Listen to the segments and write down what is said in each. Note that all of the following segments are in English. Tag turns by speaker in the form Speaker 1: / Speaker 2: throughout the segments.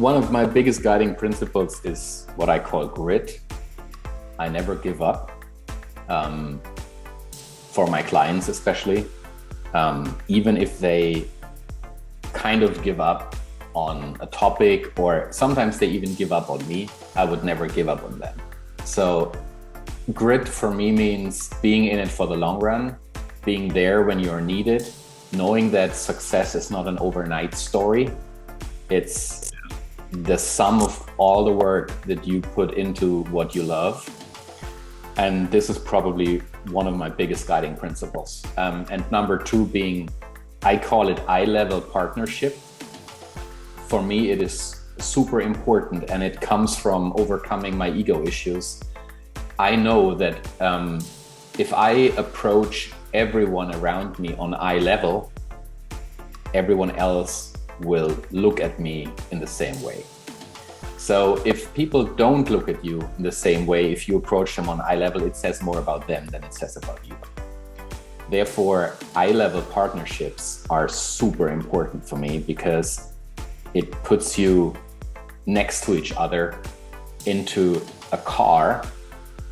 Speaker 1: One of my biggest guiding principles is what I call grit. I never give up, for my clients especially, even if they kind of give up on a topic, or sometimes they even give up on me, I would never give up on them. So grit for me means being in it for the long run, being there when you're needed, knowing that success is not an overnight story. It's the sum of all the work that you put into what you love. And this is probably one of my biggest guiding principles. And number two being, I call it eye-level partnership. For me, it is super important, and it comes from overcoming my ego issues. I know that if I approach everyone around me on eye level, everyone else will look at me in the same way. So if people don't look at you in the same way, if you approach them on eye level, it says more about them than it says about you. Therefore, eye level partnerships are super important for me, because it puts you next to each other into a car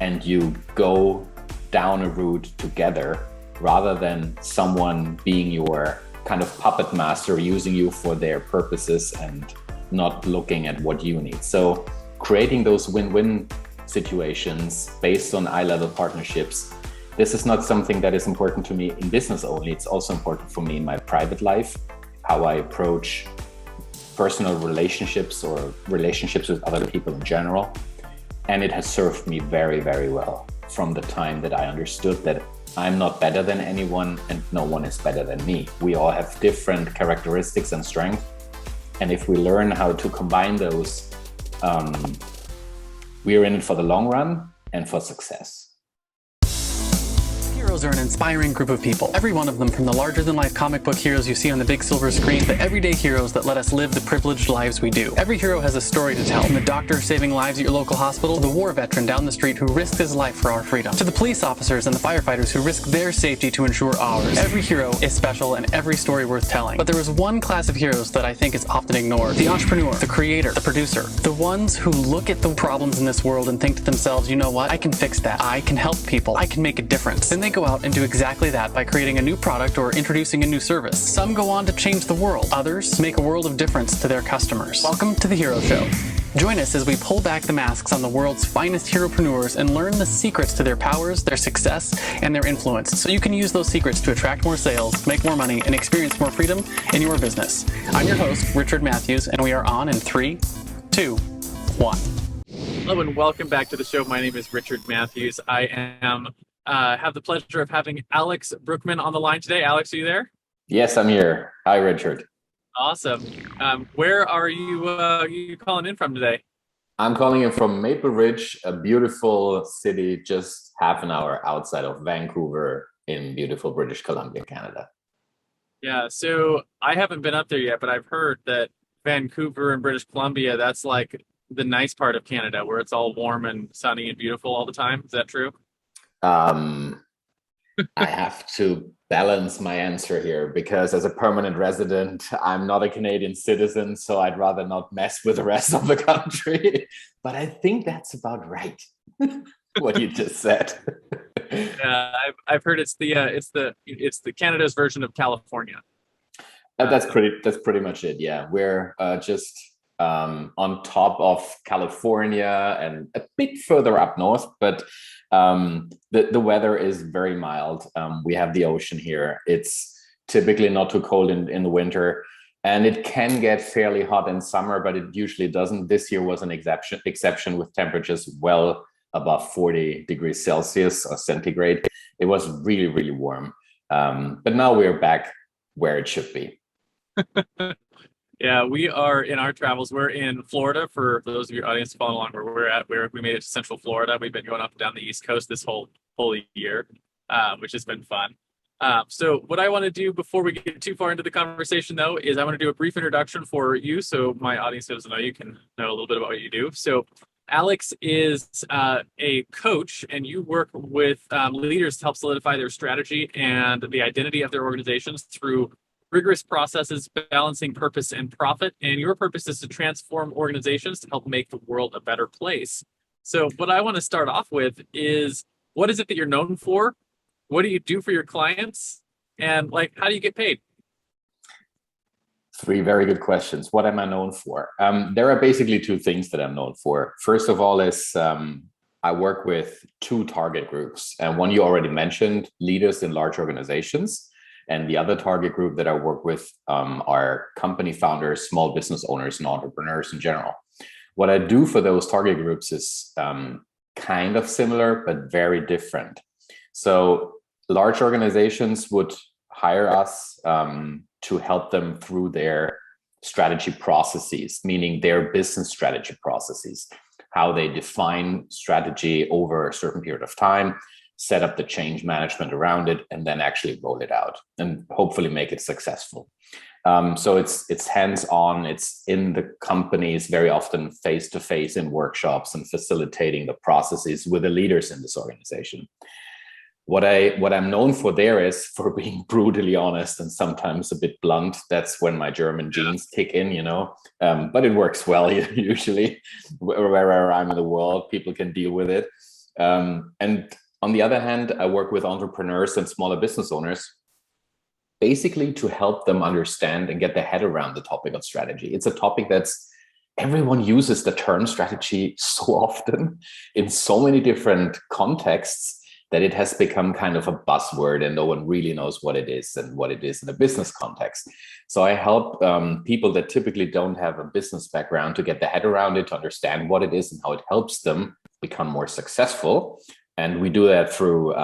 Speaker 1: and you go down a route together, rather than someone being your kind of puppet master, using you for their purposes and not looking at what you need. So creating those win-win situations based on eye-level partnerships, this is not something that is important to me in business only. It's also important for me in my private life, how I approach personal relationships or relationships with other people in general. And it has served me very, very well from the time that I understood that I'm not better than anyone and no one is better than me. We all have different characteristics and strengths. And if we learn how to combine those, we are in it for the long run and for success.
Speaker 2: Heroes are an inspiring group of people. Every one of them, from the larger-than-life comic book heroes you see on the big silver screen, to everyday heroes that let us live the privileged lives we do. Every hero has a story to tell. From the doctor saving lives at your local hospital, to the war veteran down the street who risked his life for our freedom, to the police officers and the firefighters who risked their safety to ensure ours. Every hero is special and every story worth telling. But there is one class of heroes that I think is often ignored: the entrepreneur, the creator, the producer. The ones who look at the problems in this world and think to themselves, you know what, I can fix that. I can help people. I can make a difference. Then they go out and do exactly that by creating a new product or introducing a new service. Some go on to change the world. Others make a world of difference to their customers. Welcome to The Hero Show. Join us as we pull back the masks on the world's finest heropreneurs and learn the secrets to their powers, their success, and their influence, so you can use those secrets to attract more sales, make more money, and experience more freedom in your business. I'm your host, Richard Matthews, and we are on in 3, 2, 1. Hello and welcome back to the show. My name is Richard Matthews. I have the pleasure of having Alex Brueckmann on the line today. Alex, are you there?
Speaker 1: Yes, I'm here. Hi, Richard.
Speaker 2: Awesome. Where are you calling in from today?
Speaker 1: I'm calling in from Maple Ridge, a beautiful city just half an hour outside of Vancouver in beautiful British Columbia, Canada.
Speaker 2: Yeah, so I haven't been up there yet, but I've heard that Vancouver and British Columbia, that's like the nice part of Canada where it's all warm and sunny and beautiful all the time. Is that true?
Speaker 1: I have to balance my answer here, because as a permanent resident, I'm not a Canadian citizen, so I'd rather not mess with the rest of the country. But I think that's about right. What you just said.
Speaker 2: Yeah, I've heard it's the Canada's version of California.
Speaker 1: That's pretty much it. Yeah, we're just on top of California and a bit further up north, but the weather is very mild. We have the ocean here. It's typically not too cold in the winter, and it can get fairly hot in summer, but it usually doesn't. This year was an exception with temperatures well above 40 degrees Celsius or centigrade. It was really, really warm. But now we're back where it should be.
Speaker 2: Yeah, we are in our travels. We're in Florida. For those of your audience following along where we're at, we made it to Central Florida. We've been going up and down the East Coast this whole year, which has been fun. So what I want to do before we get too far into the conversation, though, is I want to do a brief introduction for you, so my audience who doesn't know you can know a little bit about what you do. So Alex is a coach, and you work with leaders to help solidify their strategy and the identity of their organizations through rigorous processes balancing purpose and profit, and your purpose is to transform organizations to help make the world a better place. So what I want to start off with is, what is it that you're known for? What do you do for your clients? And like, how do you get paid?
Speaker 1: Three very good questions. What am I known for? There are basically two things that I'm known for. First of all is I work with two target groups. And one you already mentioned, leaders in large organizations. And the other target group that I work with are company founders, small business owners, and entrepreneurs in general. What I do for those target groups is kind of similar, but very different. So large organizations would hire us to help them through their strategy processes, meaning their business strategy processes, how they define strategy over a certain period of time, set up the change management around it, and then actually roll it out and hopefully make it successful. So it's hands-on, it's in the companies, very often face-to-face in workshops and facilitating the processes with the leaders in this organization. What I'm known for there is for being brutally honest and sometimes a bit blunt. That's when my German genes kick in, you know, but it works well usually. Wherever I'm in the world, people can deal with it. And on the other hand, I work with entrepreneurs and smaller business owners, basically to help them understand and get their head around the topic of strategy. It's a topic that's everyone uses the term strategy so often in so many different contexts that it has become kind of a buzzword and no one really knows what it is and what it is in a business context. So I help people that typically don't have a business background to get their head around it, to understand what it is and how it helps them become more successful. And we do that through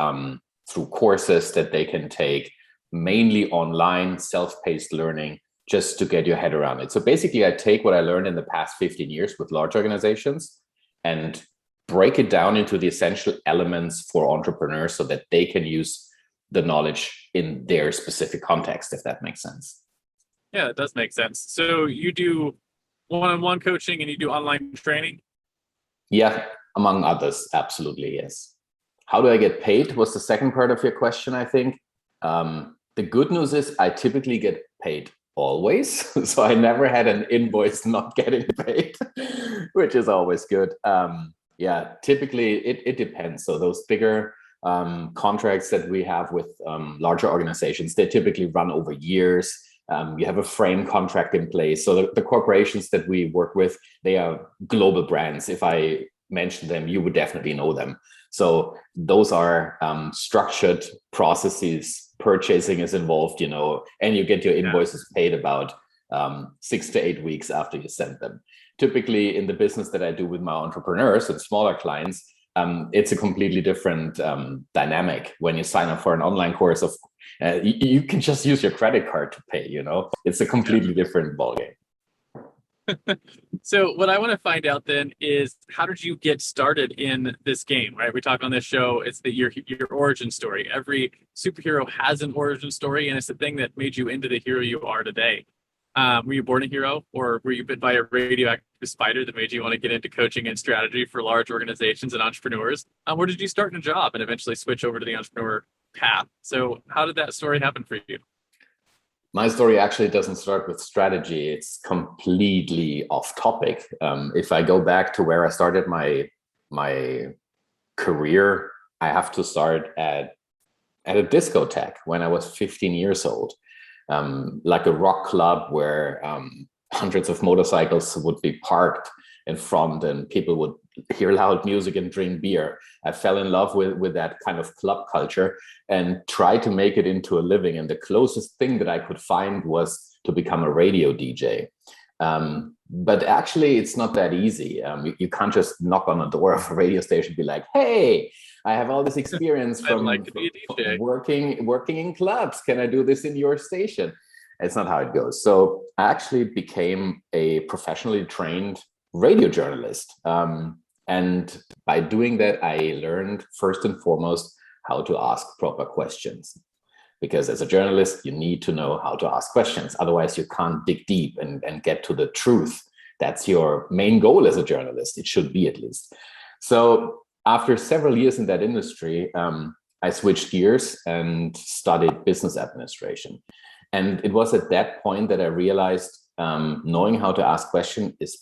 Speaker 1: courses that they can take, mainly online, self-paced learning, just to get your head around it. So basically, I take what I learned in the past 15 years with large organizations and break it down into the essential elements for entrepreneurs so that they can use the knowledge in their specific context, if that makes sense.
Speaker 2: Yeah, it does make sense. So you do one-on-one coaching and you do online training?
Speaker 1: Yeah, among others, absolutely, yes. How do I get paid was the second part of your question, I think. The good news is I typically get paid always. So I never had an invoice not getting paid, which is always good. Yeah, typically it depends. So those bigger contracts that we have with larger organizations, they typically run over years. You have a frame contract in place. So the corporations that we work with, they are global brands. If I mention them, you would definitely know them. So those are structured processes. Purchasing is involved, you know, and you get your invoices paid about 6 to 8 weeks after you send them. Typically in the business that I do with my entrepreneurs and smaller clients, it's a completely different dynamic. When you sign up for an online course, you can just use your credit card to pay, you know, it's a completely different ballgame.
Speaker 2: So what I want to find out then is, how did you get started in this game, right? We talk on this show, it's your origin story. Every superhero has an origin story, and it's the thing that made you into the hero you are today. Were you born a hero, or were you bit by a radioactive spider that made you want to get into coaching and strategy for large organizations and entrepreneurs? Where did you start in a job and eventually switch over to the entrepreneur path? So how did that story happen for you?
Speaker 1: My story actually doesn't start with strategy. It's completely off topic. If I go back to where I started my career, I have to start at a discotheque when I was 15 years old. Like a rock club where hundreds of motorcycles would be parked in front and people would hear loud music and drink beer. I fell in love with that kind of club culture and tried to make it into a living. And the closest thing that I could find was to become a radio DJ. But actually, it's not that easy. You can't just knock on the door of a radio station and be like, hey, I have all this experience from working in clubs. Can I do this in your station? It's not how it goes. So I actually became a professionally trained radio journalist. And by doing that, I learned first and foremost how to ask proper questions. Because as a journalist, you need to know how to ask questions. Otherwise, you can't dig deep and get to the truth. That's your main goal as a journalist. It should be, at least. So after several years in that industry, I switched gears and studied business administration. And it was at that point that I realized knowing how to ask questions is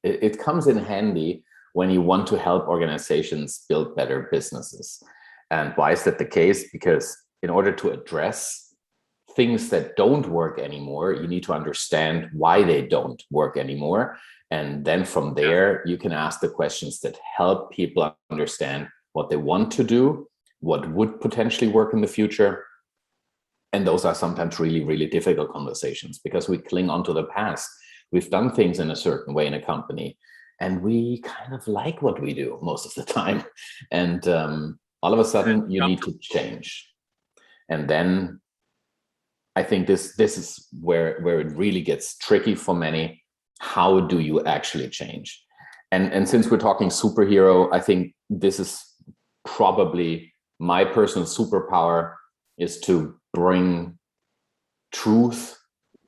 Speaker 1: it comes in handy when you want to help organizations build better businesses. And why is that the case? Because in order to address things that don't work anymore, you need to understand why they don't work anymore. And then from there, you can ask the questions that help people understand what they want to do, what would potentially work in the future. And those are sometimes really, really difficult conversations because we cling onto the past. We've done things in a certain way in a company, and we kind of like what we do most of the time. And all of a sudden, you need to change. And then I think this is where it really gets tricky for many. How do you actually change? And since we're talking superhero, I think this is probably my personal superpower, is to bring truth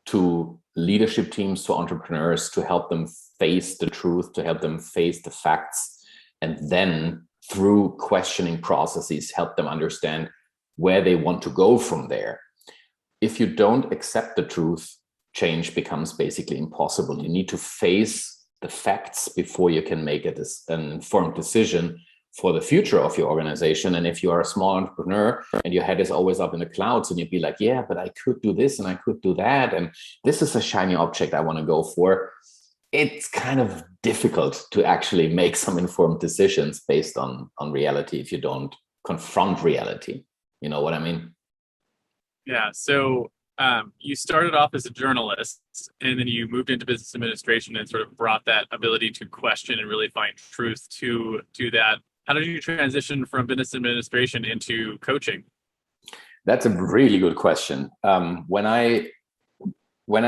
Speaker 1: to leadership teams, to entrepreneurs, to help them face the truth, to help them face the facts, and then through questioning processes, help them understand where they want to go from there. If you don't accept the truth, change becomes basically impossible. You need to face the facts before you can make an informed decision for the future of your organization. And if you are a small entrepreneur and your head is always up in the clouds and you'd be like, yeah, but I could do this and I could do that, and this is a shiny object I want to go for, it's kind of difficult to actually make some informed decisions based on reality if you don't confront reality. You know what I mean?
Speaker 3: Yeah. So you started off as a journalist, and then you moved into business administration and sort of brought that ability to question and really find truth to that. How did you transition from business administration into coaching?
Speaker 1: That's a really good question. When I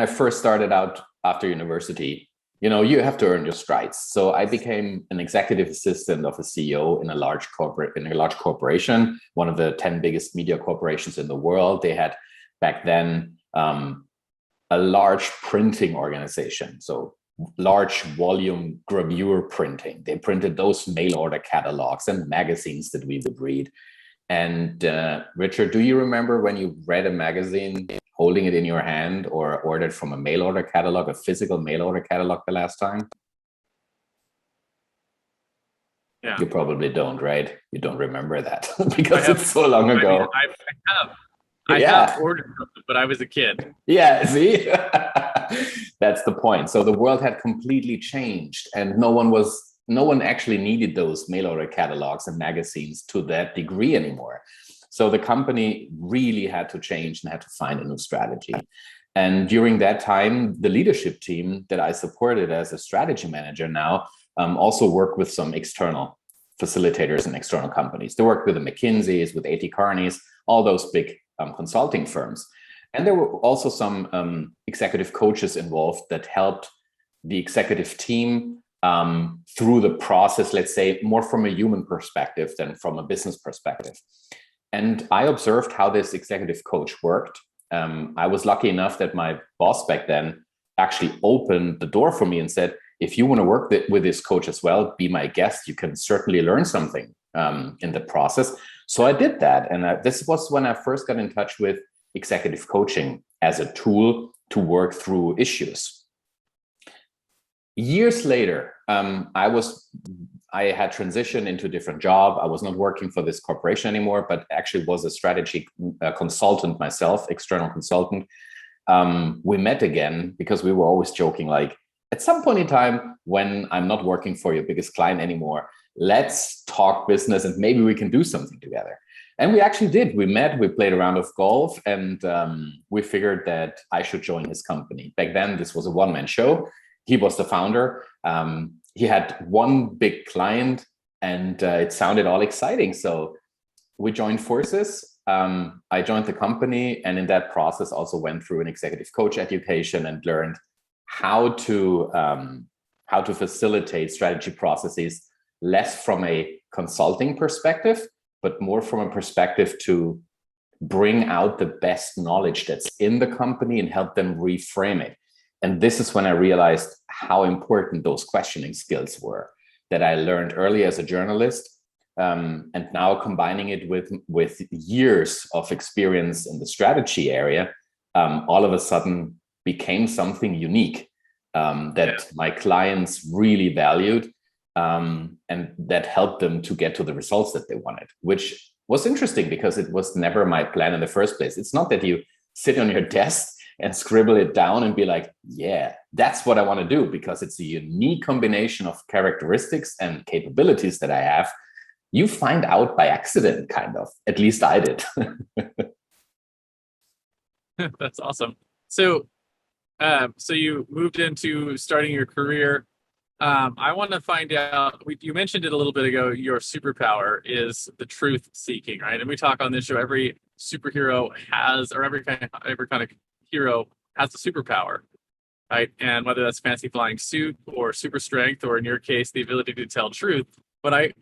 Speaker 1: first started out after university, you have to earn your stripes. So I became an executive assistant of a CEO in a large corporation, one of the 10 biggest media corporations in the world. They had back then a large printing organization. So large volume gravure printing. They printed those mail order catalogs and magazines that we would read. And Richard, do you remember when you read a magazine holding it in your hand or ordered from a mail order catalog, a physical mail order catalog the last time?
Speaker 3: Yeah.
Speaker 1: You probably don't, right? You don't remember that because it's so long ago.
Speaker 3: I have ordered something, but I was a kid.
Speaker 1: Yeah, see? That's the point. So the world had completely changed, and no one actually needed those mail order catalogs and magazines to that degree anymore. So the company really had to change and had to find a new strategy. And during that time, the leadership team that I supported as a strategy manager now also worked with some external facilitators and external companies. They worked with the McKinseys, with A.T. Kearneys, all those big consulting firms. And there were also some executive coaches involved that helped the executive team through the process, let's say, more from a human perspective than from a business perspective. And I observed how this executive coach worked. I was lucky enough that my boss back then actually opened the door for me and said, if you want to work with this coach as well, be my guest. You can certainly learn something in the process. So I did that. And this was when I first got in touch with executive coaching as a tool to work through issues. Years later, I had transitioned into a different job. I was not working for this corporation anymore, but actually was a strategy consultant myself, external consultant. We met again because we were always joking, like, at some point in time when I'm not working for your biggest client anymore, let's talk business and maybe we can do something together. And we actually did. We met, we played a round of golf, and we figured that I should join his company. Back then, this was a one-man show. He was the founder. He had one big client, and it sounded all exciting. So we joined forces. I joined the company, and in that process also went through an executive coach education and learned how to facilitate strategy processes, less from a consulting perspective, but more from a perspective to bring out the best knowledge that's in the company and help them reframe it. And this is when I realized how important those questioning skills were that I learned early as a journalist, and now combining it with years of experience in the strategy area. all of a sudden became something unique that my clients really valued, and that helped them to get to the results that they wanted, which was interesting because it was never my plan in the first place. It's not that you sit on your desk and scribble it down and be like, yeah, that's what I want to do, because it's a unique combination of characteristics and capabilities that I have. You find out by accident, kind of. At least I did.
Speaker 3: That's awesome. So, so you moved into starting your career. I want to find out, you mentioned it a little bit ago, your superpower is the truth seeking, right? And we talk on this show, every superhero has, or every kind of hero has a superpower, right? And whether that's fancy flying suit or super strength, or in your case, the ability to tell truth. But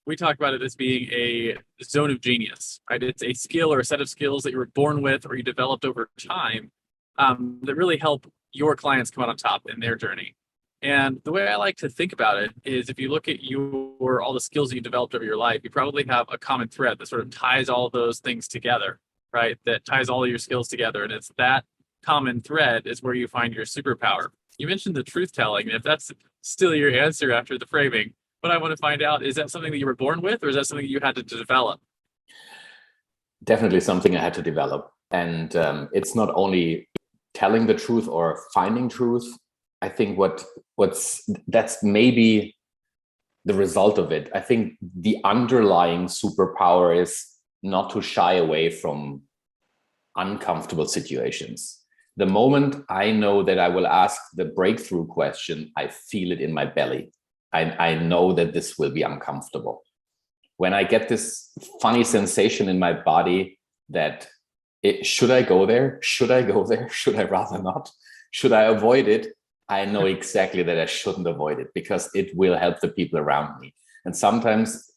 Speaker 3: we talk about it as being a zone of genius, right? It's a skill or a set of skills that you were born with or you developed over time that really help your clients come out on top in their journey. And the way I like to think about it is, if you look at all the skills that you developed over your life, you probably have a common thread that sort of ties all those things together, right? That ties all of your skills together. And it's that common thread is where you find your superpower. You mentioned the truth telling. And if that's still your answer after the framing, what I want to find out, is that something that you were born with, or is that something you had to develop?
Speaker 1: Definitely something I had to develop. And it's not only telling the truth or finding truth. I think that's maybe the result of it. I think the underlying superpower is not to shy away from uncomfortable situations. The moment I know that I will ask the breakthrough question, I feel it in my belly. I know that this will be uncomfortable. When I get this funny sensation in my body that should I go there? Should I go there? Should I rather not? Should I avoid it? I know exactly that I shouldn't avoid it, because it will help the people around me. And sometimes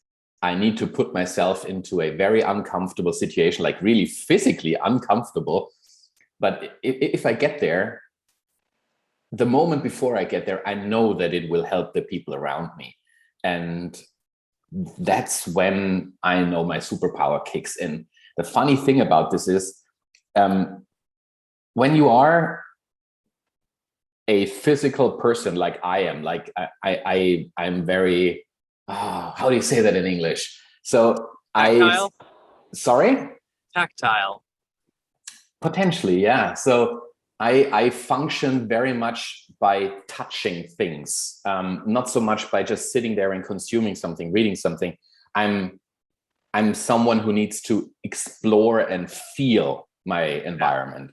Speaker 1: I need to put myself into a very uncomfortable situation, like really physically uncomfortable. But if I get there, the moment before I get there, I know that it will help the people around me. And that's when I know my superpower kicks in. The funny thing about this is, when you are a physical person like I am, like I'm very, how do you say that in English? So
Speaker 3: Tactile?
Speaker 1: Sorry?
Speaker 3: Tactile.
Speaker 1: Potentially, yeah. So I function very much by touching things, not so much by just sitting there and consuming something, reading something. I'm someone who needs to explore and feel my environment.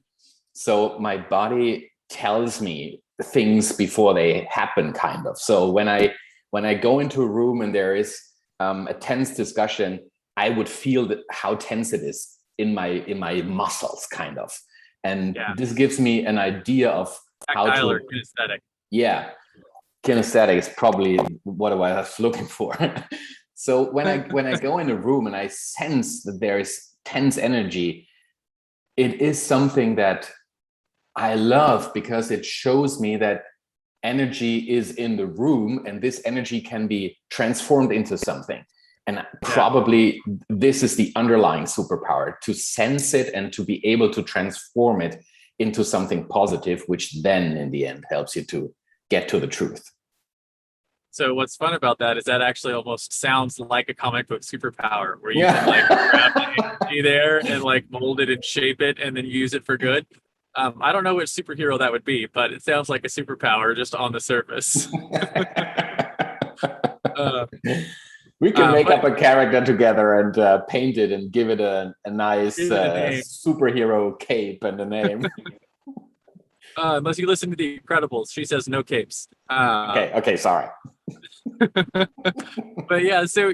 Speaker 1: So my body tells me things before they happen, kind of. So when I go into a room and there is a tense discussion, I would feel how tense it is in my muscles, kind of. And this gives me an idea of
Speaker 3: Tactile
Speaker 1: how to.
Speaker 3: Or kinesthetic.
Speaker 1: Yeah, kinesthetic is probably what I was looking for. So when I go in a room and I sense that there is tense energy, it is something that I love, because it shows me that energy is in the room and this energy can be transformed into something. And probably this is the underlying superpower, to sense it and to be able to transform it into something positive, which then in the end helps you to get to the truth.
Speaker 3: So what's fun about that is that actually almost sounds like a comic book superpower, where you can like grab the energy there and like mold it and shape it and then use it for good. I don't know which superhero that would be, but it sounds like a superpower just on the surface.
Speaker 1: We can make up a character together and paint it and give it a nice superhero cape and a name.
Speaker 3: Unless you listen to The Incredibles, she says no capes.
Speaker 1: Okay, sorry.
Speaker 3: But yeah, so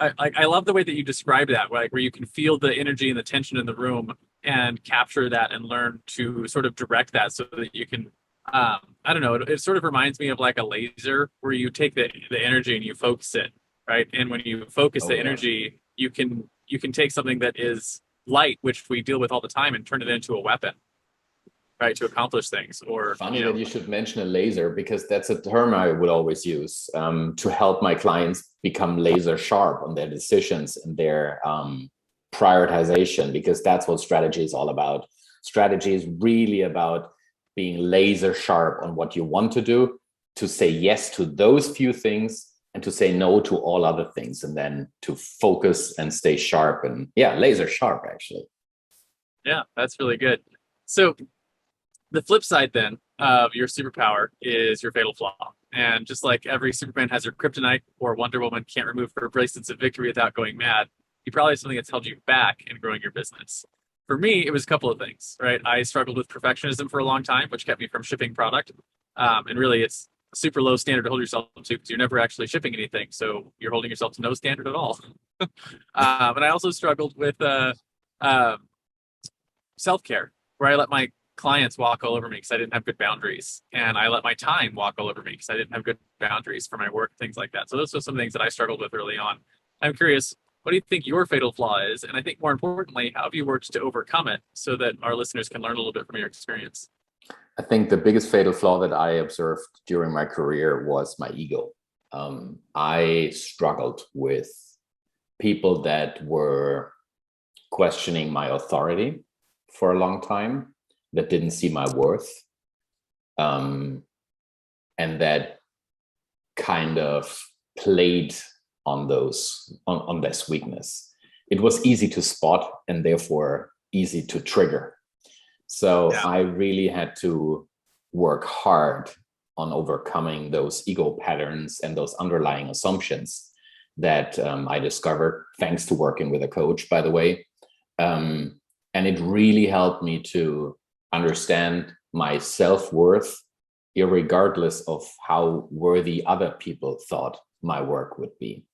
Speaker 3: I love the way that you describe that, like where you can feel the energy and the tension in the room and capture that and learn to sort of direct that so that you can, I don't know, it sort of reminds me of like a laser, where you take the energy and you focus it, right? And when you focus the energy, you can take something that is light, which we deal with all the time, and turn it into a weapon, right, to accomplish things. Or
Speaker 1: funny that you should mention a laser, because that's a term I would always use to help my clients become laser sharp on their decisions and their prioritization, because that's what strategy is all about. Strategy is really about being laser sharp on what you want to do, to say yes to those few things and to say no to all other things, and then to focus and stay sharp and laser sharp, actually.
Speaker 3: Yeah, that's really good. So the flip side then of your superpower is your fatal flaw. And just like every Superman has her kryptonite, or Wonder Woman can't remove her bracelets of victory without going mad, you probably have something that's held you back in growing your business. For me, it was a couple of things, right? I struggled with perfectionism for a long time, which kept me from shipping product. And really, it's a super low standard to hold yourself to, because you're never actually shipping anything. So you're holding yourself to no standard at all. And I also struggled with self-care, where I let my clients walk all over me because I didn't have good boundaries. And I let my time walk all over me because I didn't have good boundaries for my work, things like that. So those are some things that I struggled with early on. I'm curious, what do you think your fatal flaw is? And I think more importantly, how have you worked to overcome it so that our listeners can learn a little bit from your experience?
Speaker 1: I think the biggest fatal flaw that I observed during my career was my ego. I struggled with people that were questioning my authority for a long time, that didn't see my worth, and that kind of played on this weakness. It was easy to spot and therefore easy to trigger. So I really had to work hard on overcoming those ego patterns and those underlying assumptions that I discovered thanks to working with a coach, by the way. And it really helped me to understand my self-worth, irregardless of how worthy other people thought my work would be.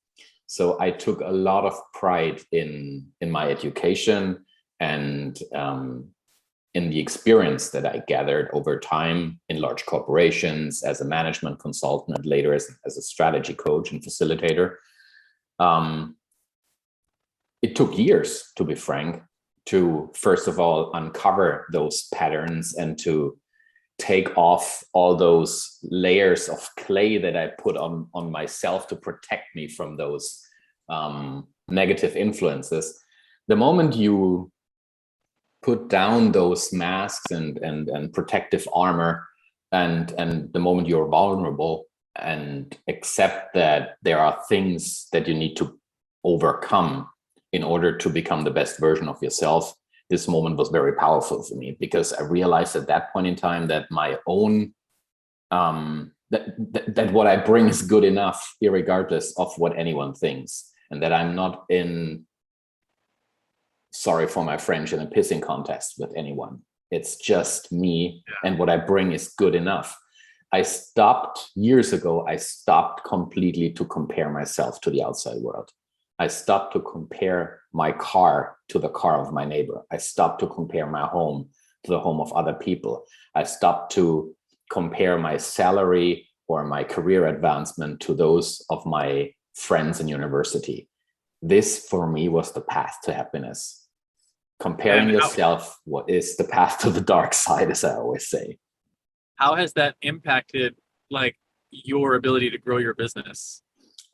Speaker 1: So I took a lot of pride in my education and in the experience that I gathered over time in large corporations as a management consultant, and later as a strategy coach and facilitator. It took years, to be frank, to first of all uncover those patterns and to take off all those layers of clay that I put on myself to protect me from those negative influences. The moment you put down those masks and protective armor, and the moment you're vulnerable and accept that there are things that you need to overcome in order to become the best version of yourself, this moment was very powerful for me, because I realized at that point in time that my own that what I bring is good enough, irregardless of what anyone thinks, and that I'm not in, sorry for my French, in a pissing contest with anyone. It's just me, and what I bring is good enough. Years ago, I stopped completely to compare myself to the outside world. I stopped to compare my car to the car of my neighbor. I stopped to compare my home to the home of other people. I stopped to compare my salary or my career advancement to those of my friends in university. This, for me, was the path to happiness. Comparing yourself is the path to the dark side, as I always say.
Speaker 3: How has that impacted your ability to grow your business?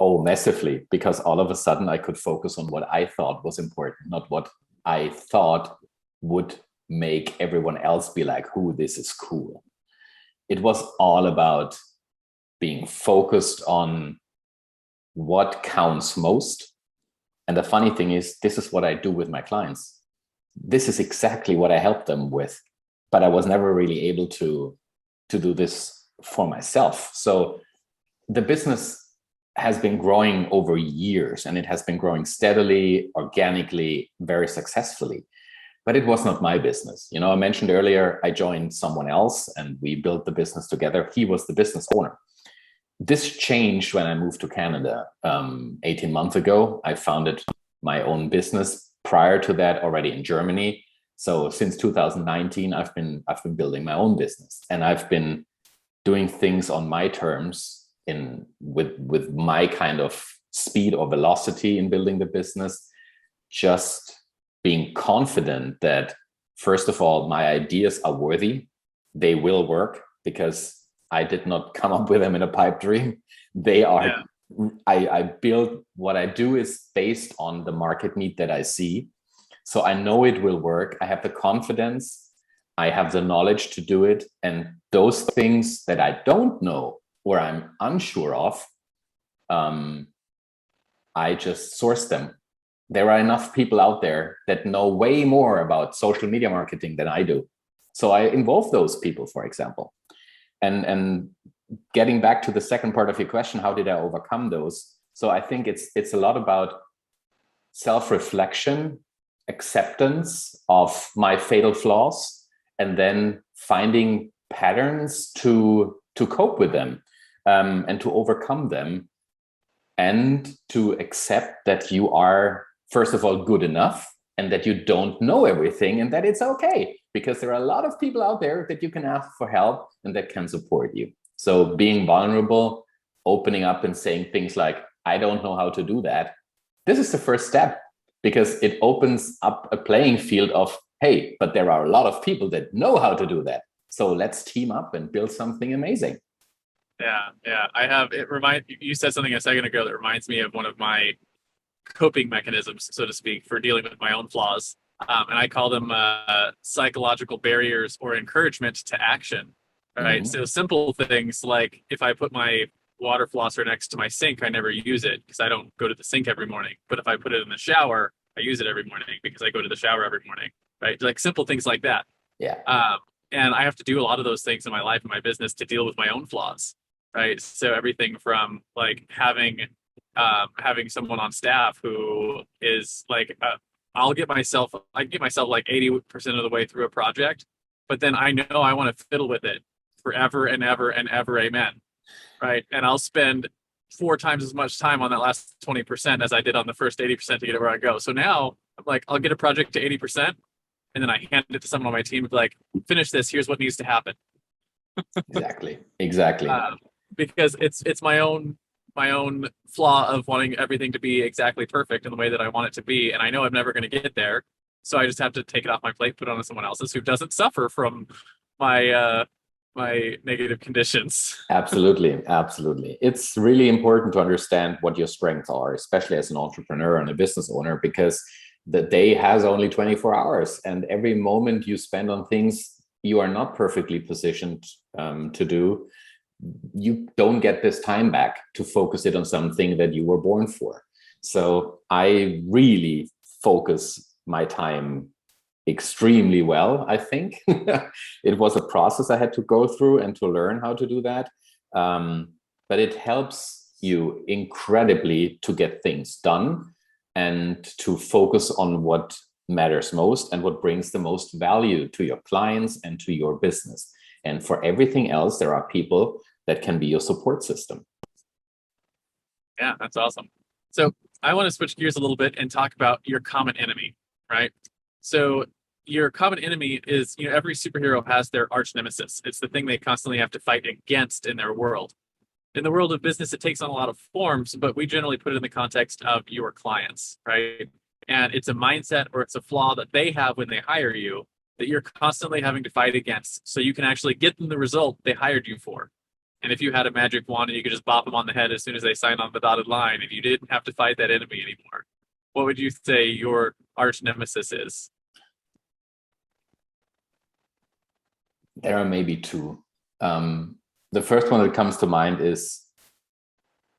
Speaker 1: Oh, massively, because all of a sudden I could focus on what I thought was important, not what I thought would make everyone else be like, "Ooh, this is cool." It was all about being focused on what counts most. And the funny thing is, this is what I do with my clients. This is exactly what I help them with, but I was never really able to do this for myself. So the business has been growing over years, and it has been growing steadily, organically, very successfully. But it was not my business. You know, I mentioned earlier, I joined someone else and we built the business together. He was the business owner. This changed when I moved to Canada 18 months ago. I founded my own business prior to that already in Germany. So since 2019, I've been building my own business, and I've been doing things on my terms, with my kind of speed or velocity in building the business, just being confident that, first of all, my ideas are worthy. They will work because I did not come up with them in a pipe dream. They are, I build what I do is based on the market need that I see. So I know it will work. I have the confidence. I have the knowledge to do it. And those things that I don't know or I'm unsure of, I just source them. There are enough people out there that know way more about social media marketing than I do. So I involve those people, for example. And getting back to the second part of your question, how did I overcome those? So I think it's a lot about self-reflection, acceptance of my fatal flaws, and then finding patterns to cope with them, and to overcome them, and to accept that you are, first of all, good enough, and that you don't know everything, and that it's okay, because there are a lot of people out there that you can ask for help and that can support you. So being vulnerable, opening up and saying things like, I don't know how to do that. This is the first step, because it opens up a playing field of, hey, but there are a lot of people that know how to do that. So let's team up and build something amazing.
Speaker 3: Yeah. You said something a second ago that reminds me of one of my coping mechanisms, so to speak, for dealing with my own flaws. And I call them psychological barriers or encouragement to action, right? So simple things like if I put my water flosser next to my sink, I never use it because I don't go to the sink every morning. But if I put it in the shower, I use it every morning because I go to the shower every morning, right? Like simple things like that.
Speaker 1: Yeah.
Speaker 3: And I have to do a lot of those things in my life and my business to deal with my own flaws, right? So everything from like having someone on staff who is like, I get myself like 80% of the way through a project, but then I know I want to fiddle with it forever and ever and ever, amen, right? And I'll spend 4 times as much time on that last 20% as I did on the first 80% to get it where I go. So now I'm like, I'll get a project to 80%, and then I hand it to someone on my team and be like, finish this, here's what needs to happen.
Speaker 1: Exactly.
Speaker 3: Because it's my own flaw of wanting everything to be exactly perfect in the way that I want it to be, and I know I'm never going to get there, so I just have to take it off my plate, put it on someone else's who doesn't suffer from my my negative conditions.
Speaker 1: Absolutely. It's really important to understand what your strengths are, especially as an entrepreneur and a business owner, because the day has only 24 hours, and every moment you spend on things you are not perfectly positioned to do, you don't get this time back to focus it on something that you were born for. So I really focus my time extremely well, I think. It was a process I had to go through and to learn how to do that. But it helps you incredibly to get things done and to focus on what matters most and what brings the most value to your clients and to your business. And for everything else, there are people that can be your support system.
Speaker 3: Yeah, that's awesome. So I want to switch gears a little bit and talk about your common enemy, right? So your common enemy is, every superhero has their arch nemesis. It's the thing they constantly have to fight against in their world. In the world of business, it takes on a lot of forms, but we generally put it in the context of your clients, right? And it's a mindset or it's a flaw that they have when they hire you that you're constantly having to fight against, so you can actually get them the result they hired you for. And if you had a magic wand and you could just bop them on the head as soon as they sign on the dotted line, and you didn't have to fight that enemy anymore, what would you say your arch nemesis is?
Speaker 1: There are maybe 2. The first one that comes to mind is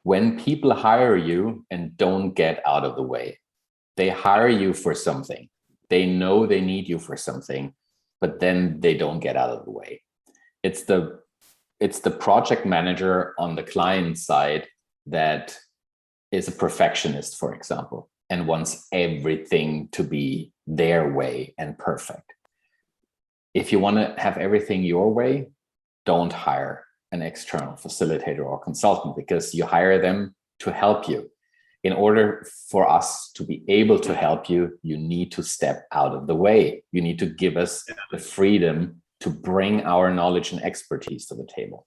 Speaker 1: when people hire you and don't get out of the way. They hire you for something. They know they need you for something, but then they don't get out of the way. It's the project manager on the client side that is a perfectionist, for example, and wants everything to be their way and perfect. If you want to have everything your way, don't hire an external facilitator or consultant, because you hire them to help you. In order for us to be able to help you, you need to step out of the way. You need to give us the freedom to bring our knowledge and expertise to the table.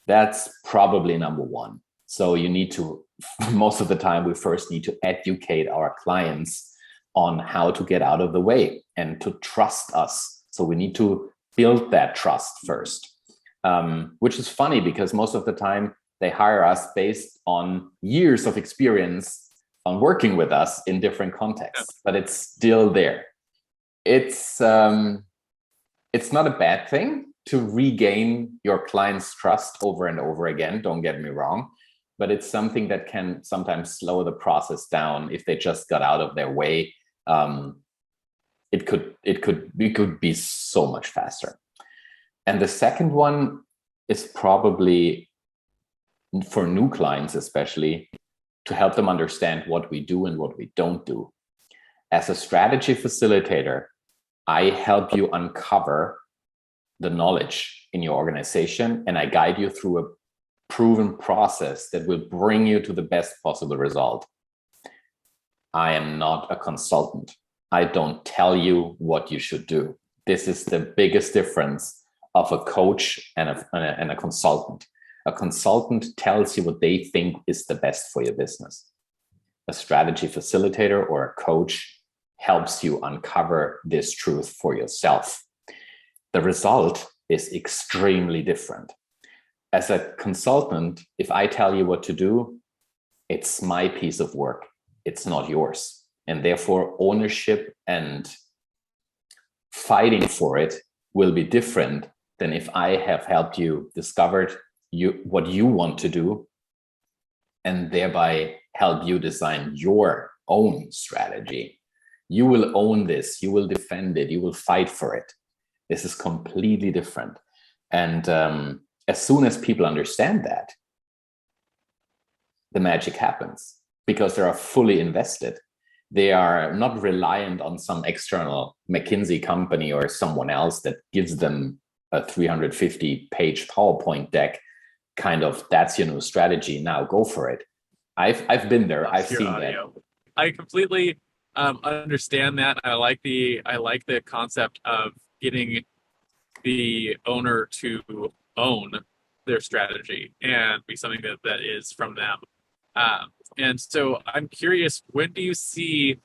Speaker 1: That's probably number 1. So you need to, most of the time, we first need to educate our clients on how to get out of the way and to trust us. So we need to build that trust first, which is funny because most of the time they hire us based on years of experience on working with us in different contexts, but it's still there. It's not a bad thing to regain your client's trust over and over again, don't get me wrong, but it's something that can sometimes slow the process down if they just got out of their way. It could be so much faster. And the second one is probably for new clients, especially, to help them understand what we do and what we don't do. As a strategy facilitator, I help you uncover the knowledge in your organization, and I guide you through a proven process that will bring you to the best possible result. I am not a consultant. I don't tell you what you should do. This is the biggest difference of a coach and a consultant. A consultant tells you what they think is the best for your business. A strategy facilitator or a coach helps you uncover this truth for yourself. The result is extremely different. As a consultant, if I tell you what to do, it's my piece of work. It's not yours. And therefore, ownership and fighting for it will be different than if I have helped you discover what you want to do and thereby help you design your own strategy. You will own this, you will defend it, you will fight for it. This is completely different. And as soon as people understand that, the magic happens because they are fully invested. They are not reliant on some external McKinsey company or someone else that gives them a 350-page PowerPoint deck, kind of, that's your new strategy, now go for it. I've been there. I've seen that.
Speaker 3: I completely understand that. I like the concept of getting the owner to own their strategy and be something that is from them. And so I'm curious, when do you see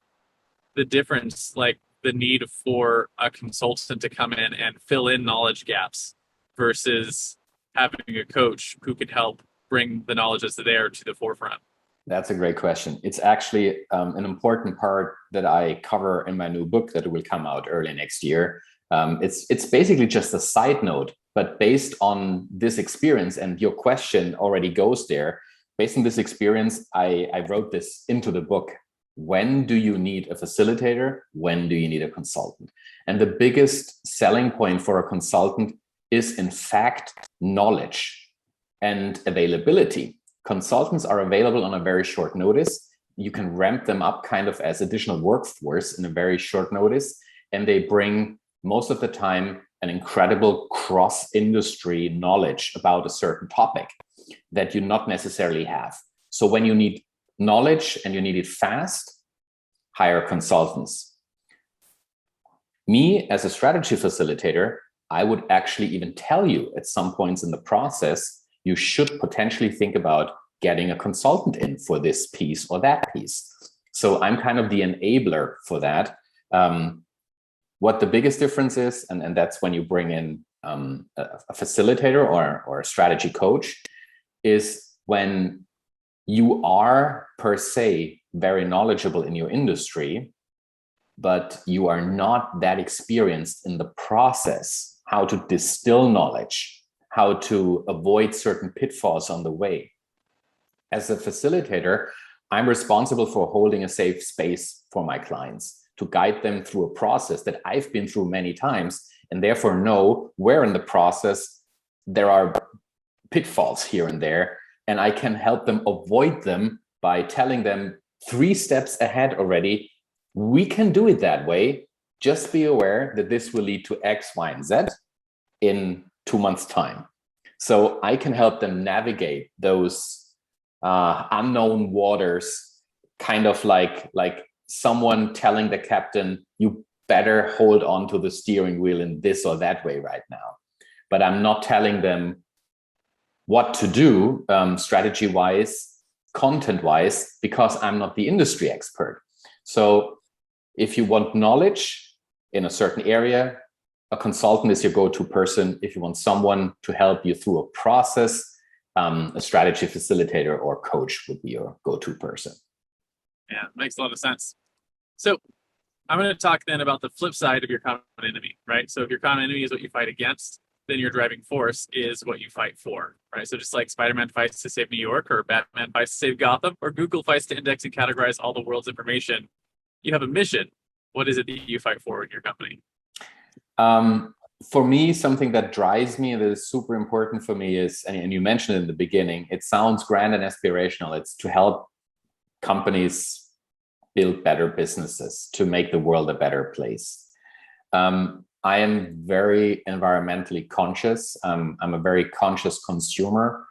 Speaker 3: the difference, like the need for a consultant to come in and fill in knowledge gaps versus having a coach who can help bring the knowledge that's there to the forefront?
Speaker 1: That's a great question. It's actually an important part that I cover in my new book that will come out early next year. It's basically just a side note, but based on this experience, and your question already goes there, based on this experience, I wrote this into the book. When do you need a facilitator? When do you need a consultant? And the biggest selling point for a consultant is, in fact, knowledge and availability. Consultants are available on a very short notice. You can ramp them up kind of as additional workforce in a very short notice. And they bring, most of the time, an incredible cross-industry knowledge about a certain topic that you not necessarily have. So when you need knowledge and you need it fast, hire consultants. Me, as a strategy facilitator, I would actually even tell you at some points in the process, you should potentially think about getting a consultant in for this piece or that piece. So I'm kind of the enabler for that. What the biggest difference is, and that's when you bring in a facilitator or a strategy coach, is when you are per se very knowledgeable in your industry, but you are not that experienced in the process, how to distill knowledge, how to avoid certain pitfalls on the way. As a facilitator, I'm responsible for holding a safe space for my clients, to guide them through a process that I've been through many times, and therefore know where in the process there are pitfalls here and there, and I can help them avoid them by telling them 3 steps ahead already. We can do it that way. Just be aware that this will lead to X, Y, and Z in 2 months' time. So I can help them navigate those unknown waters, kind of like someone telling the captain, you better hold on to the steering wheel in this or that way right now. But I'm not telling them what to do strategy-wise, content-wise, because I'm not the industry expert. So if you want knowledge in a certain area, a consultant is your go-to person. If you want someone to help you through a process, a strategy facilitator or coach would be your go-to person.
Speaker 3: Yeah, makes a lot of sense. So I'm going to talk then about the flip side of your common enemy, right? So if your common enemy is what you fight against, then your driving force is what you fight for, right? So just like Spider-Man fights to save New York, or Batman fights to save Gotham, or Google fights to index and categorize all the world's information, you have a mission. What is it that you fight for in your company?
Speaker 1: For me, something that drives me, that is super important for me is, and you mentioned it in the beginning, it sounds grand and aspirational. It's to help companies build better businesses, to make the world a better place. I am very environmentally conscious. I'm a very conscious consumer.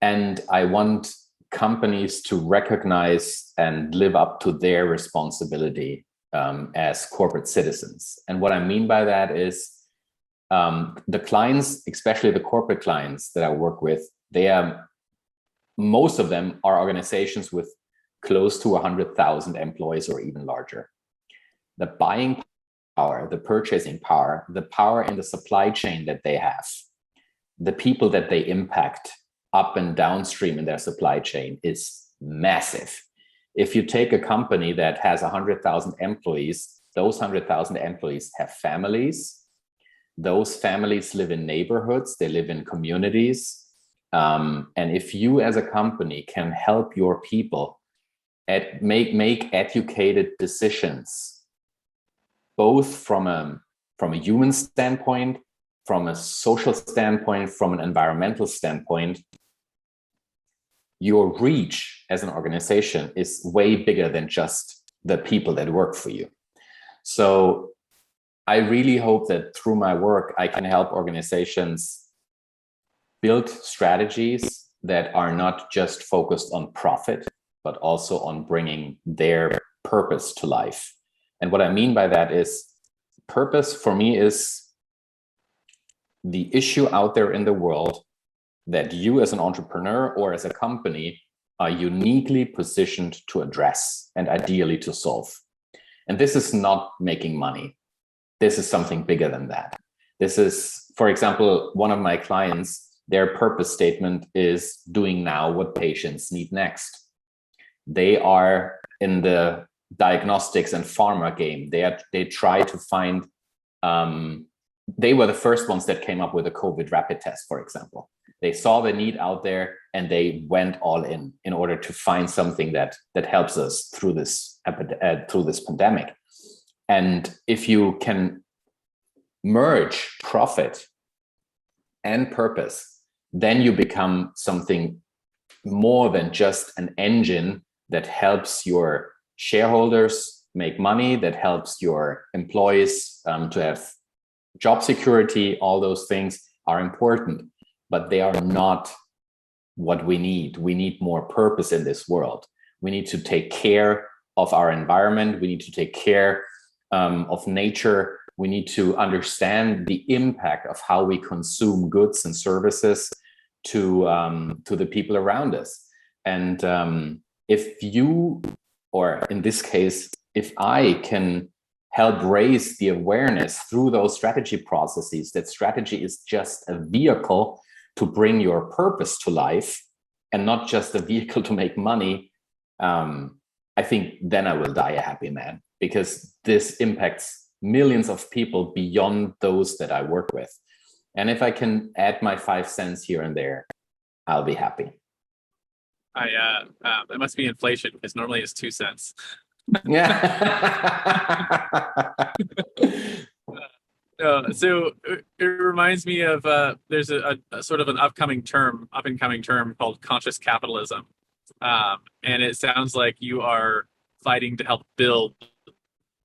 Speaker 1: And I want companies to recognize and live up to their responsibility as corporate citizens. And what I mean by that is the clients, especially the corporate clients that I work with, most of them are organizations with close to 100,000 employees or even larger. The buying power, the purchasing power, the power in the supply chain that they have, the people that they impact up and downstream in their supply chain is massive. If you take a company that has 100,000 employees, those 100,000 employees have families. Those families live in neighborhoods, they live in communities. And if you as a company can help your people make educated decisions, both from a human standpoint, from a social standpoint, from an environmental standpoint, your reach as an organization is way bigger than just the people that work for you. So I really hope that through my work, I can help organizations build strategies that are not just focused on profit, but also on bringing their purpose to life. And what I mean by that is, purpose for me is the issue out there in the world that you as an entrepreneur or as a company are uniquely positioned to address and ideally to solve. And this is not making money. This is something bigger than that. This is, for example, one of my clients, their purpose statement is doing now what patients need next. They are in the diagnostics and pharma game. They try to find, they were the first ones that came up with a COVID rapid test, for example. They saw the need out there and they went all in order to find something that helps us through this pandemic. And if you can merge profit and purpose, then you become something more than just an engine that helps your shareholders make money, that helps your employees to have job security. All those things are important, but they are not what we need. We need more purpose in this world. We need to take care of our environment. We need to take care of nature. We need to understand the impact of how we consume goods and services to the people around us. And if you, or in this case, if I can help raise the awareness through those strategy processes, that strategy is just a vehicle to bring your purpose to life and not just a vehicle to make money, I think then I will die a happy man, because this impacts millions of people beyond those that I work with. And if I can add my 5 cents here and there, I'll be happy.
Speaker 3: It must be inflation, because normally it's 2 cents.
Speaker 1: Yeah.
Speaker 3: So it reminds me of there's a sort of an up and coming term called conscious capitalism, and it sounds like you are fighting to help build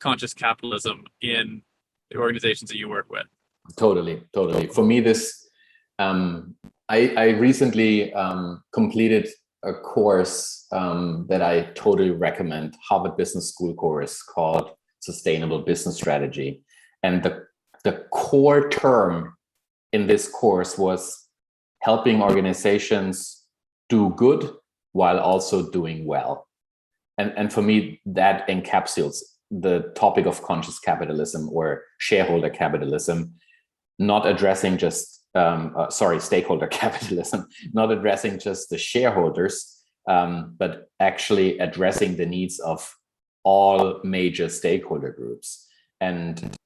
Speaker 3: conscious capitalism in the organizations that you work with.
Speaker 1: Totally. For me, this I recently completed a course that I totally recommend, Harvard Business School course called Sustainable Business Strategy. And the core term in this course was helping organizations do good while also doing well. And for me, that encapsulates the topic of conscious capitalism or shareholder capitalism, not addressing just stakeholder capitalism, not addressing just the shareholders, but actually addressing the needs of all major stakeholder groups. And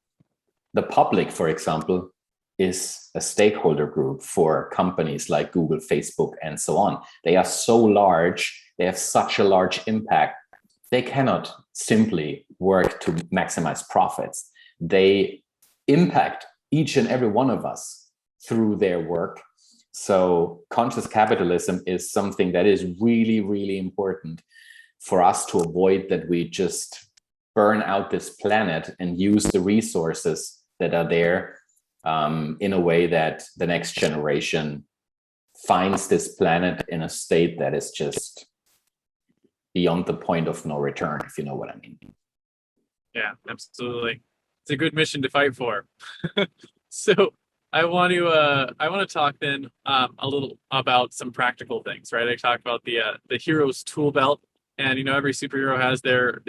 Speaker 1: the public, for example, is a stakeholder group for companies like Google, Facebook, and so on. They are so large, they have such a large impact. They cannot simply work to maximize profits. They impact each and every one of us through their work. So conscious capitalism is something that is really, really important for us to avoid, that we just burn out this planet and use the resources that are there in a way that the next generation finds this planet in a state that is just beyond the point of no return, if you know what I mean.
Speaker 3: Yeah, absolutely. It's a good mission to fight for. So I want to talk then a little about some practical things, right? I talked about the hero's tool belt, and every superhero has their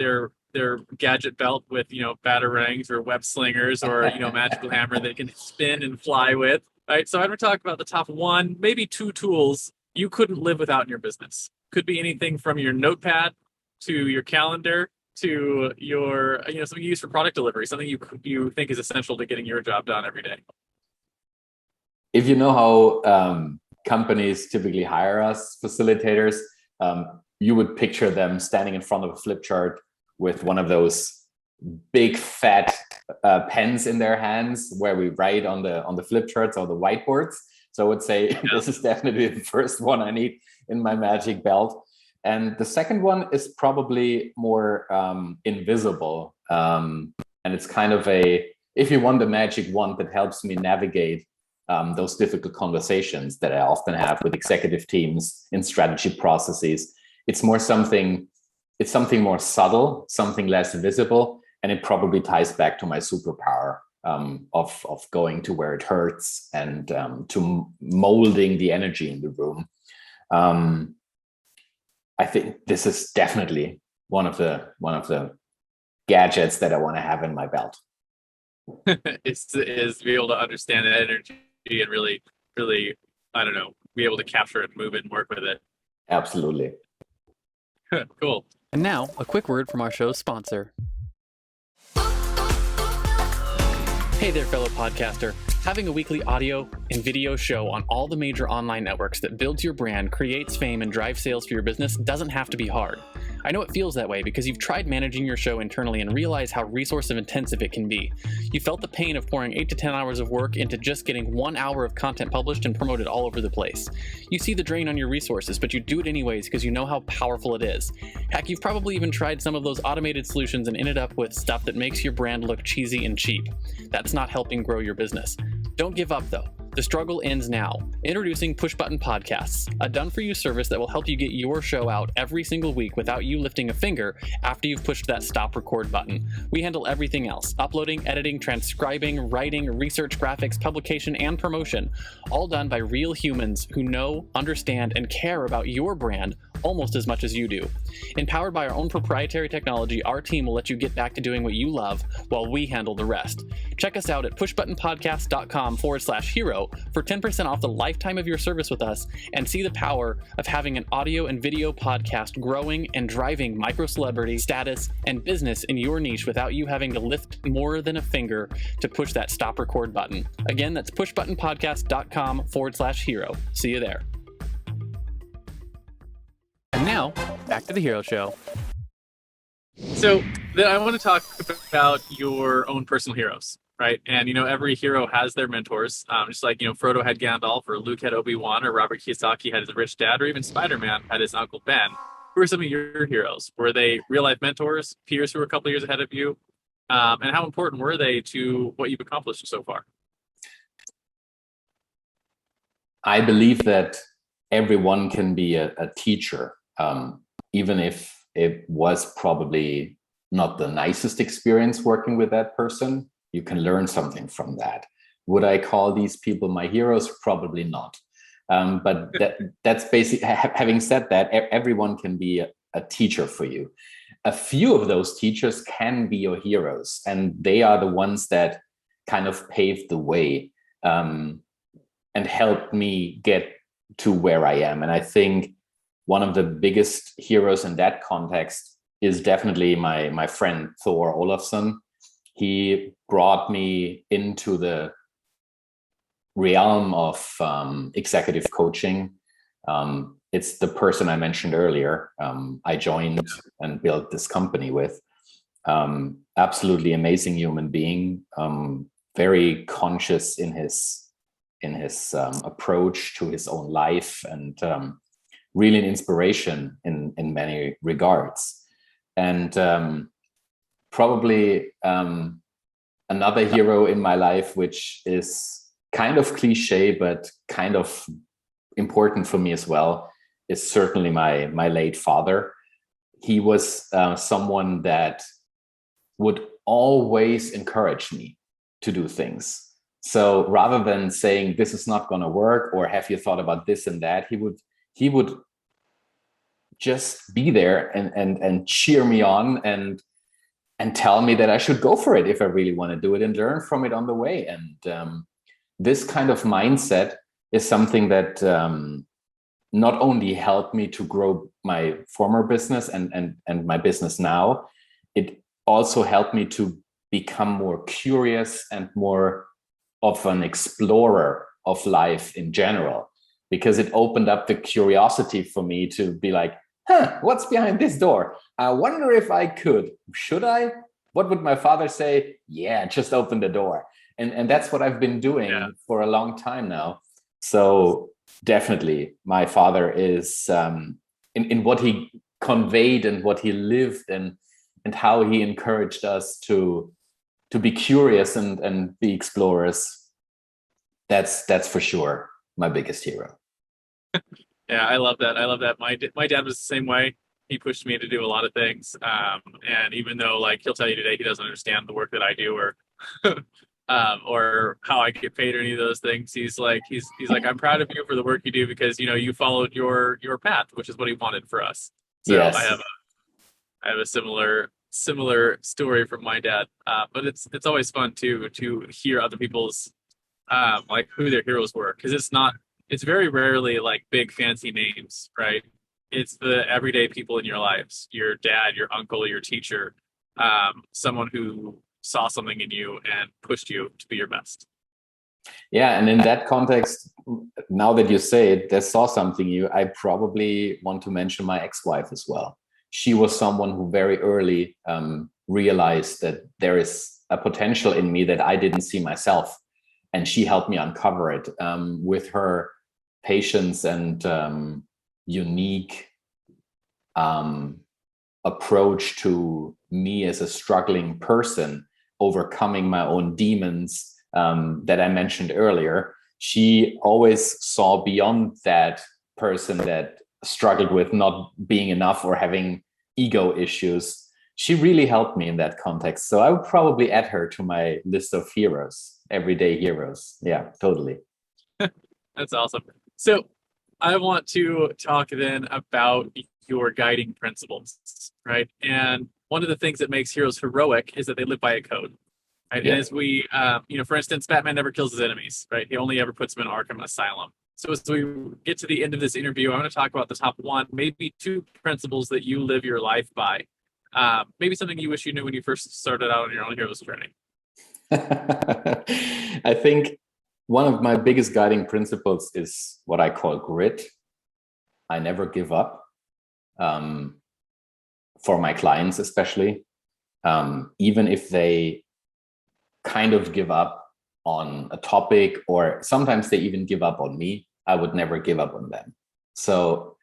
Speaker 3: gadget belt with batarangs or web slingers or magical hammer they can spin and fly with, right? So I'm going to talk about the top one, maybe two tools you couldn't live without in your business. Could be anything from your notepad to your calendar to your something you use for product delivery, something you think is essential to getting your job done every day.
Speaker 1: If you know how companies typically hire us facilitators, you would picture them standing in front of a flip chart with one of those big fat pens in their hands where we write on the flip charts or the whiteboards. So I would say this is definitely the first one I need in my magic belt. And the second one is probably more invisible. And it's kind of if you want the magic wand that helps me navigate those difficult conversations that I often have with executive teams in strategy processes, it's something more subtle, something less visible, and it probably ties back to my superpower of going to where it hurts and to molding the energy in the room. I think this is definitely one of the gadgets that I want to have in my belt.
Speaker 3: is to be able to understand that energy and really, I don't know, be able to capture it, move it, and work with it.
Speaker 1: Absolutely.
Speaker 3: Cool.
Speaker 2: And now, a quick word from our show's sponsor. Hey there, fellow podcaster. Having a weekly audio and video show on all the major online networks that builds your brand, creates fame, and drives sales for your business doesn't have to be hard. I know it feels that way because you've tried managing your show internally and realize how resource intensive it can be. You felt the pain of pouring 8 to 10 hours of work into just getting 1 hour of content published and promoted all over the place. You see the drain on your resources, but you do it anyways because you know how powerful it is. Heck, you've probably even tried some of those automated solutions and ended up with stuff that makes your brand look cheesy and cheap. That's not helping grow your business. Don't give up though. The struggle ends now. Introducing Push Button Podcasts, a done-for-you service that will help you get your show out every single week without you lifting a finger after you've pushed that stop record button. We handle everything else: uploading, editing, transcribing, writing, research, graphics, publication, and promotion, all done by real humans who know, understand, and care about your brand almost as much as you do. Empowered by our own proprietary technology, our team will let you get back to doing what you love while we handle the rest. Check us out at pushbuttonpodcast.com/hero for 10% off the lifetime of your service with us, and see the power of having an audio and video podcast growing and driving micro celebrity status and business in your niche without you having to lift more than a finger to push that stop record button. Again, that's pushbuttonpodcast.com/hero. See you there. And now, back to the Hero Show.
Speaker 3: So then I want to talk about your own personal heroes, right? And every hero has their mentors, just like Frodo had Gandalf, or Luke had Obi-Wan, or Robert Kiyosaki had his rich dad, or even Spider-Man had his Uncle Ben. Who are some of your heroes? Were they real-life mentors, peers who were a couple of years ahead of you? And how important were they to what you've accomplished so far?
Speaker 1: I believe that everyone can be a teacher, even if it was probably not the nicest experience working with that person. You can learn something from that. Would I call these people my heroes? Probably not. But that's basically, having said that, everyone can be a teacher for you. A few of those teachers can be your heroes, and they are the ones that kind of paved the way and helped me get to where I am. And I think one of the biggest heroes in that context is definitely my friend Thor Olafson. He brought me into the realm of executive coaching. It's the person I mentioned earlier. I joined and built this company with. Absolutely amazing human being, very conscious in his approach to his own life, and really an inspiration in many regards. And probably another hero in my life, which is kind of cliche, but kind of important for me as well, is certainly my late father. He was someone that would always encourage me to do things. So rather than saying, this is not going to work, or have you thought about this and that, he would just be there and cheer me on and tell me that I should go for it if I really want to do it, and learn from it on the way. And this kind of mindset is something that not only helped me to grow my former business and my business now, it also helped me to become more curious and more of an explorer of life in general, because it opened up the curiosity for me to be like, what's behind this door? I wonder if I could. Should I? What would my father say? Yeah, just open the door. And that's what I've been doing for a long time now. So definitely my father is in what he conveyed and what he lived, and how he encouraged us to be curious and be explorers. That's for sure my biggest hero.
Speaker 3: Yeah, I love that. I love that. My dad was the same way. He pushed me to do a lot of things. And even though, like, he'll tell you today he doesn't understand the work that I do, or how I get paid or any of those things, he's like, I'm proud of you for the work you do, because you followed your path, which is what he wanted for us. So
Speaker 1: Yes.
Speaker 3: I have a similar story from my dad. But it's always fun to hear other people's like who their heroes were, because it's very rarely like big fancy names, right? It's the everyday people in your lives, your dad, your uncle, your teacher, someone who saw something in you and pushed you to be your best.
Speaker 1: Yeah, and in that context, now that you say it, they saw something in you, I probably want to mention my ex-wife as well. She was someone who very early realized that there is a potential in me that I didn't see myself. And she helped me uncover it with her patience and unique approach to me as a struggling person, overcoming my own demons that I mentioned earlier. She always saw beyond that person that struggled with not being enough or having ego issues. She really helped me in that context. So I would probably add her to my list of heroes, everyday heroes. Yeah, totally.
Speaker 3: That's awesome. So I want to talk then about your guiding principles, right? And one of the things that makes heroes heroic is that they live by a code, right? Yeah. And as we, for instance, Batman never kills his enemies, right? He only ever puts them in Arkham Asylum. So as we get to the end of this interview, I want to talk about the top one, maybe two principles that you live your life by. Maybe something you wish you knew when you first started out on your own hero's journey.
Speaker 1: I think one of my biggest guiding principles is what I call grit. I never give up, for my clients especially, even if they kind of give up on a topic, or sometimes they even give up on me, I would never give up on them. So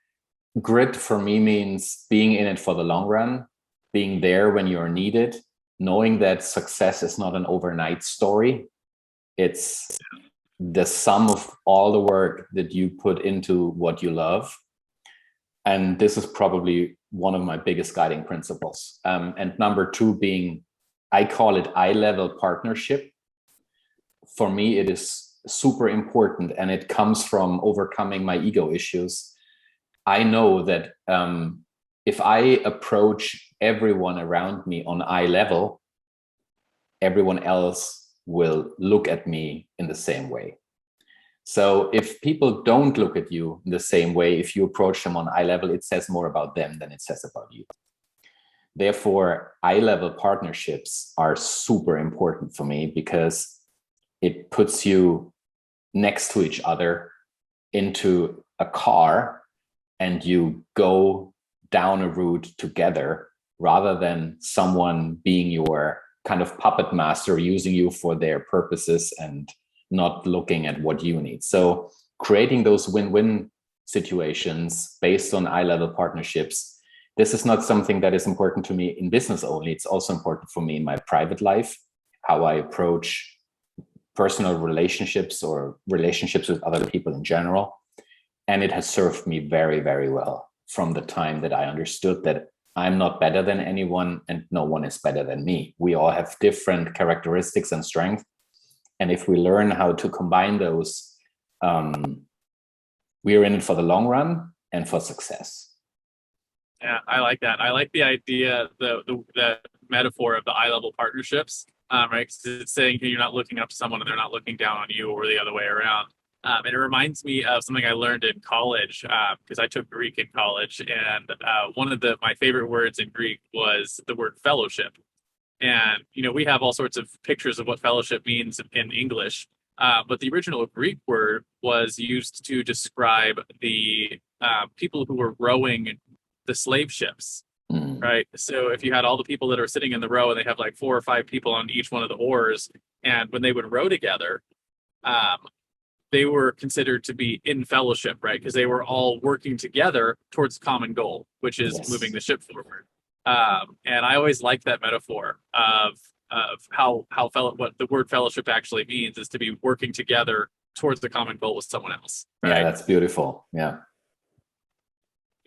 Speaker 1: grit for me means being in it for the long run, being there when you're needed, knowing that success is not an overnight story. It's the sum of all the work that you put into what you love. And this is probably one of my biggest guiding principles. And number two being, I call it eye-level partnership. For me, it is super important, and it comes from overcoming my ego issues. I know that if I approach everyone around me on eye level, everyone else will look at me in the same way. So if people don't look at you in the same way, if you approach them on eye level, it says more about them than it says about you. Therefore, eye level partnerships are super important for me because it puts you next to each other into a car and you go down a route together rather than someone being your kind of puppet master, using you for their purposes and not looking at what you need. So creating those win-win situations based on eye-level partnerships, this is not something that is important to me in business only. It's also important for me in my private life, how I approach personal relationships or relationships with other people in general. And it has served me very, very well from the time that I understood that I'm not better than anyone and no one is better than me. We all have different characteristics and strengths. And if we learn how to combine those, we are in it for the long run and for success.
Speaker 3: Yeah, I like that. I like the idea, the metaphor of the eye-level partnerships, right? Because it's saying you're not looking up to someone and they're not looking down on you, or the other way around. And it reminds me of something I learned in college, because I took Greek in college, and one of my favorite words in Greek was the word fellowship. And we have all sorts of pictures of what fellowship means in English, but the original Greek word was used to describe the people who were rowing the slave ships, right? So if you had all the people that are sitting in the row and they have like 4 or 5 people on each one of the oars, and when they would row together, they were considered to be in fellowship, right? Because they were all working together towards a common goal, which is moving the ship forward. And I always liked that metaphor of what the word fellowship actually means, is to be working together towards the common goal with someone else. Right?
Speaker 1: Yeah, that's beautiful. Yeah.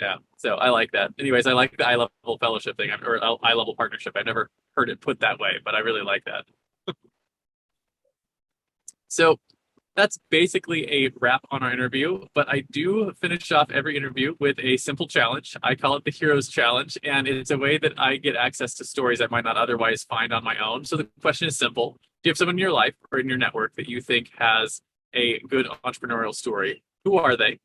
Speaker 3: Yeah. So I like that. Anyways, I like the eye-level fellowship thing, or eye-level partnership. I've never heard it put that way, but I really like that. So that's basically a wrap on our interview, but I do finish off every interview with a simple challenge. I call it the Heroes Challenge, and it's a way that I get access to stories I might not otherwise find on my own. So the question is simple. Do you have someone in your life or in your network that you think has a good entrepreneurial story? Who are they?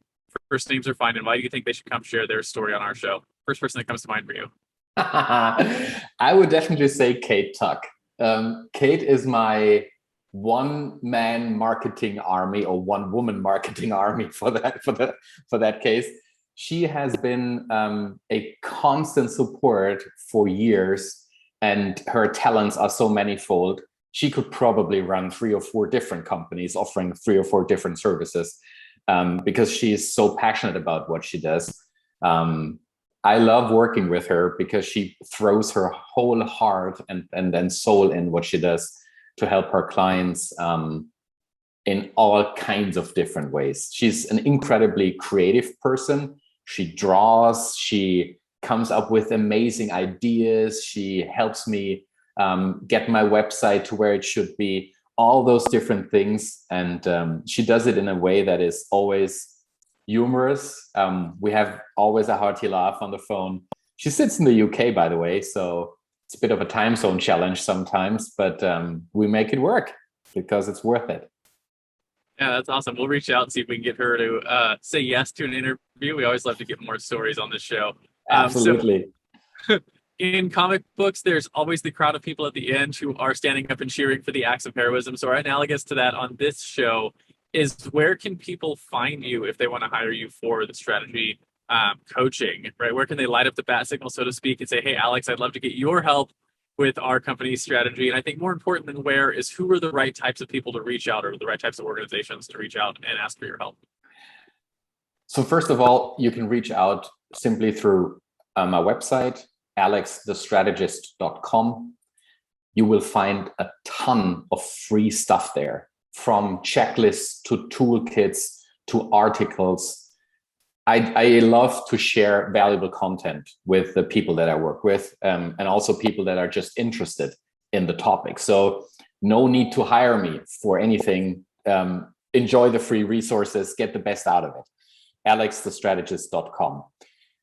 Speaker 3: First names are fine, and why do you think they should come share their story on our show? First person that comes to mind for you.
Speaker 1: I would definitely say Kate Tuck. Kate is my one-man marketing army, or one-woman marketing army for that case. She has been a constant support for years, and her talents are so manifold. She could probably run 3 or 4 different companies offering 3 or 4 different services, because she is so passionate about what she does. I love working with her because she throws her whole heart and soul in what she does to help her clients in all kinds of different ways. She's an incredibly creative person. She draws, she comes up with amazing ideas. She helps me get my website to where it should be, all those different things. And she does it in a way that is always humorous. We have always a hearty laugh on the phone. She sits in the UK, by the way, so it's a bit of a time zone challenge sometimes, but we make it work because it's worth it.
Speaker 3: Yeah, that's awesome. We'll reach out and see if we can get her to say yes to an interview. We always love to get more stories on this show.
Speaker 1: Absolutely.
Speaker 3: So, in comic books, there's always the crowd of people at the end who are standing up and cheering for the acts of heroism. So analogous to that on this show is, where can people find you if they want to hire you for the strategy coaching, right? Where can they light up the bat signal, so to speak, and say, hey, Alex, I'd love to get your help with our company's strategy? And I think more important than where is, who are the right types of people to reach out, or the right types of organizations to reach out and ask for your help?
Speaker 1: So first of all, you can reach out simply through my website, AlexTheStrategist.com. You will find a ton of free stuff there, from checklists to toolkits to articles. I love to share valuable content with the people that I work with, and also people that are just interested in the topic. So no need to hire me for anything. Enjoy the free resources, get the best out of it. AlexTheStrategist.com.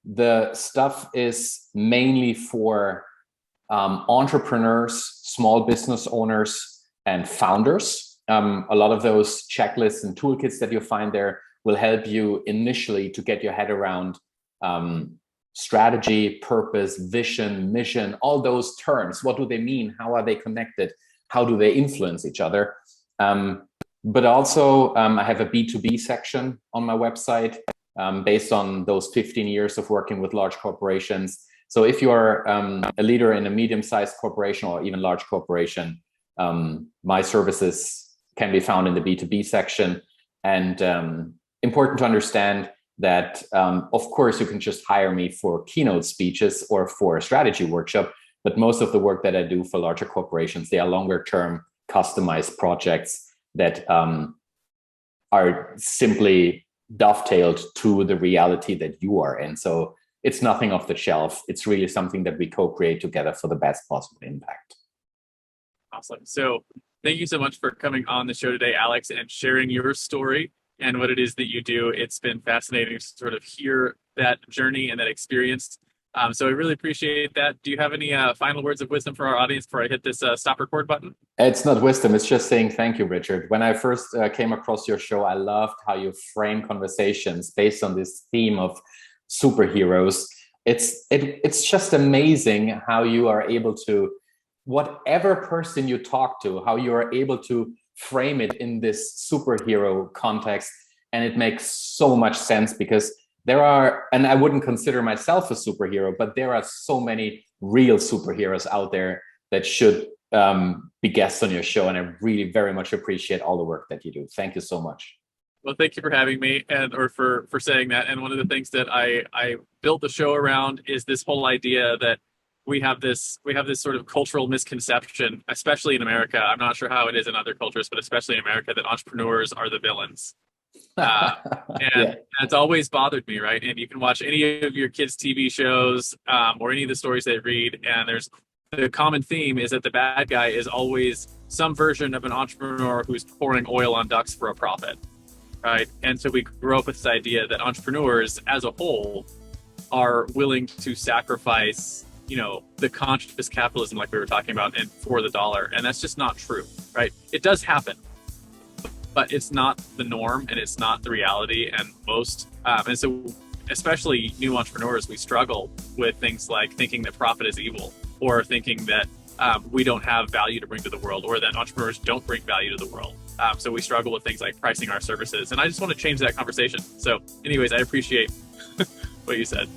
Speaker 1: The stuff is mainly for entrepreneurs, small business owners, and founders. A lot of those checklists and toolkits that you find there will help you initially to get your head around strategy, purpose, vision, mission, all those terms. What do they mean? How are they connected? How do they influence each other? But also, I have a B2B section on my website based on those 15 years of working with large corporations. So if you are a leader in a medium-sized corporation or even large corporation, my services can be found in the B2B section. And important to understand that, of course, you can just hire me for keynote speeches or for a strategy workshop, but most of the work that I do for larger corporations, they are longer-term customized projects that are simply dovetailed to the reality that you are in. So it's nothing off the shelf. It's really something that we co-create together for the best possible impact.
Speaker 3: Awesome. So thank you so much for coming on the show today, Alex, and sharing your story and what it is that you do. It's been fascinating to sort of hear that journey and that experience. So I really appreciate that. Do you have any final words of wisdom for our audience before I hit this stop record button?
Speaker 1: It's not wisdom. It's just saying thank you, Richard. When I first came across your show, I loved how you frame conversations based on this theme of superheroes. It's just amazing how you are able to, whatever person you talk to, how you are able to frame it in this superhero context. And it makes so much sense because there are, and I wouldn't consider myself a superhero, but there are so many real superheroes out there that should be guests on your show. And I really very much appreciate all the work that you do. Thank you so much.
Speaker 3: Well, thank you for having me or for saying that. And one of the things that I built the show around is this whole idea that we have this sort of cultural misconception, especially in America. I'm not sure how it is in other cultures, but especially in America, that entrepreneurs are the villains. And it's always bothered me, right? And you can watch any of your kids' TV shows or any of the stories they read, and there's the common theme is that the bad guy is always some version of an entrepreneur who's pouring oil on ducks for a profit, right? And so we grow up with this idea that entrepreneurs as a whole are willing to sacrifice, the conscious capitalism like we were talking about and for the dollar. And that's just not true, right? It does happen, but it's not the norm and it's not the reality. And and so especially new entrepreneurs, we struggle with things like thinking that profit is evil or thinking that we don't have value to bring to the world or that entrepreneurs don't bring value to the world. So we struggle with things like pricing our services. And I just want to change that conversation. So anyways, I appreciate what you said.